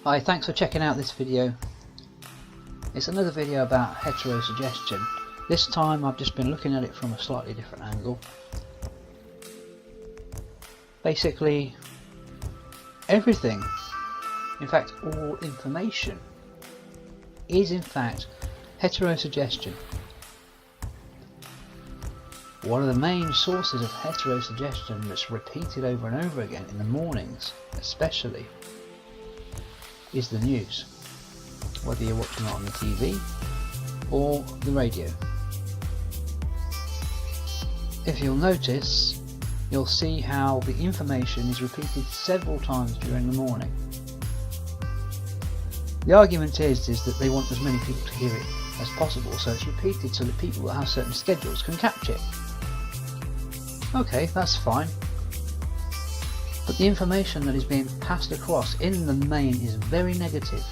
Hi, thanks for checking out this video. It's another video about hetero suggestion. This time I've just been looking at it from a slightly different angle. Basically, everything, in fact all information, is in fact hetero suggestion. One of the main sources of hetero suggestion that's repeated over and over again in the mornings especially is the news, whether you're watching it on the TV or the radio. If you'll notice, you'll see how the information is repeated several times during the morning. The argument is that they want as many people to hear it as possible, so it's repeated so that people that have certain schedules can catch it. Okay, that's fine. But the information that is being passed across in the main is very negative,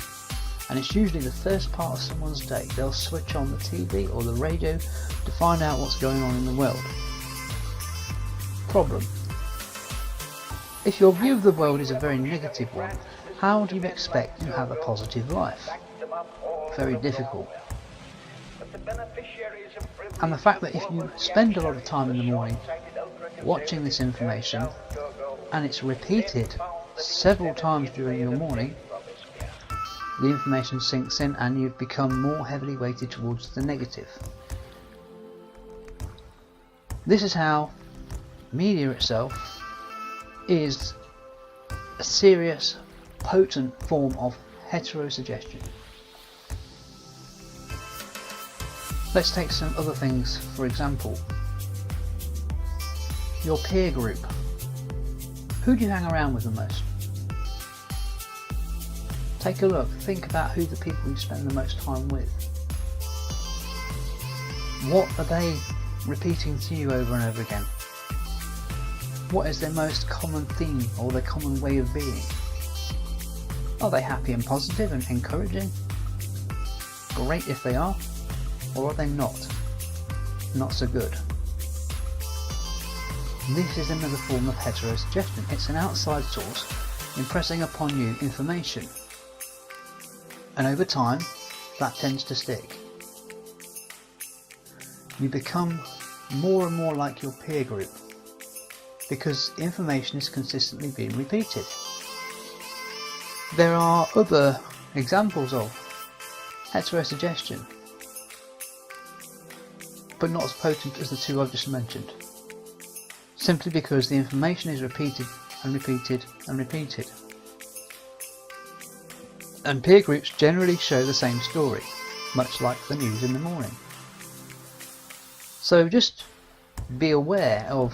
and it's usually the first part of someone's day. They'll switch on the TV or the radio to find out what's going on in the world. Problem: if your view of the world is a very negative one, how do you expect to have a positive life? Very difficult. And the fact that if you spend a lot of time in the morning watching this information, and it's repeated several times during your morning, the information sinks in and you've become more heavily weighted towards the negative. This is how media itself is a serious, potent form of hetero suggestion. Let's take some other things, for example, your peer group. Who do you hang around with the most? Take a look, think about who the people you spend the most time with. What are they repeating to you over and over again? What is their most common theme or their common way of being? Are they happy and positive and encouraging? Great if they are. Or are they not? Not so good. This is another form of hetero suggestion. It's an outside source impressing upon you information, and over time that tends to stick. You become more and more like your peer group because information is consistently being repeated. There are other examples of hetero suggestion, but not as potent as the two I've just mentioned, simply because the information is repeated and repeated and repeated. And peer groups generally show the same story, much like the news in the morning. So just be aware of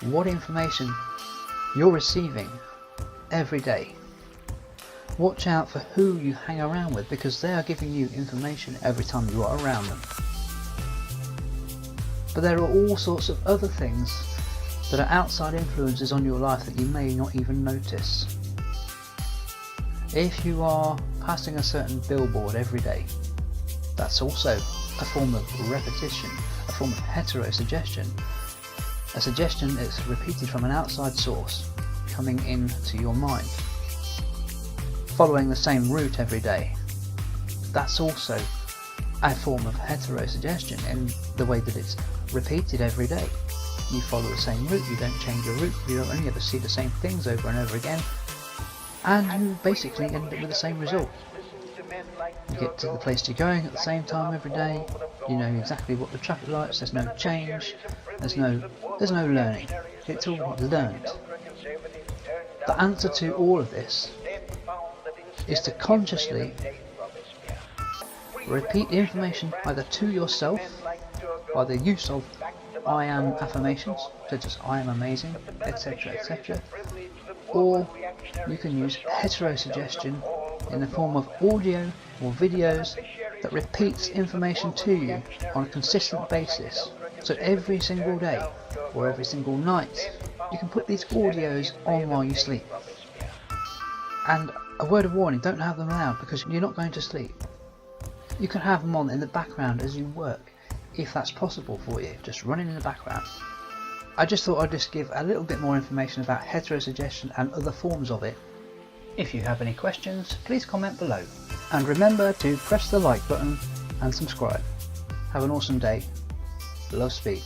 what information you're receiving every day. Watch out for who you hang around with, because they are giving you information every time you are around them. But there are all sorts of other things that are outside influences on your life that you may not even notice. If you are passing a certain billboard every day, that's also a form of repetition, a form of hetero suggestion, a suggestion that's repeated from an outside source coming into your mind. Following the same route every day, that's also a form of hetero suggestion in the way that it's repeated every day. You follow the same route, you don't change your route, you don't only ever see the same things over and over again, and you basically end up with the same result. You get to the place you're going at the same time every day, you know exactly what the traffic lights, there's no change, there's no learning, it's all learned. The answer to all of this is to consciously repeat the information either to yourself by the use of I am affirmations, such as I am amazing, etc, etc, or you can use hetero suggestion in the form of audio or videos that repeats information to you on a consistent basis. So every single day or every single night you can put these audios on while you sleep. And a word of warning, don't have them loud because you're not going to sleep. You can have them on in the background as you work, if that's possible for you, just running in the background. I just thought I'd just give a little bit more information about hetero suggestion and other forms of it, If you have any questions, please comment below. And remember to press the like button and subscribe. Have an awesome day. Love, Speed.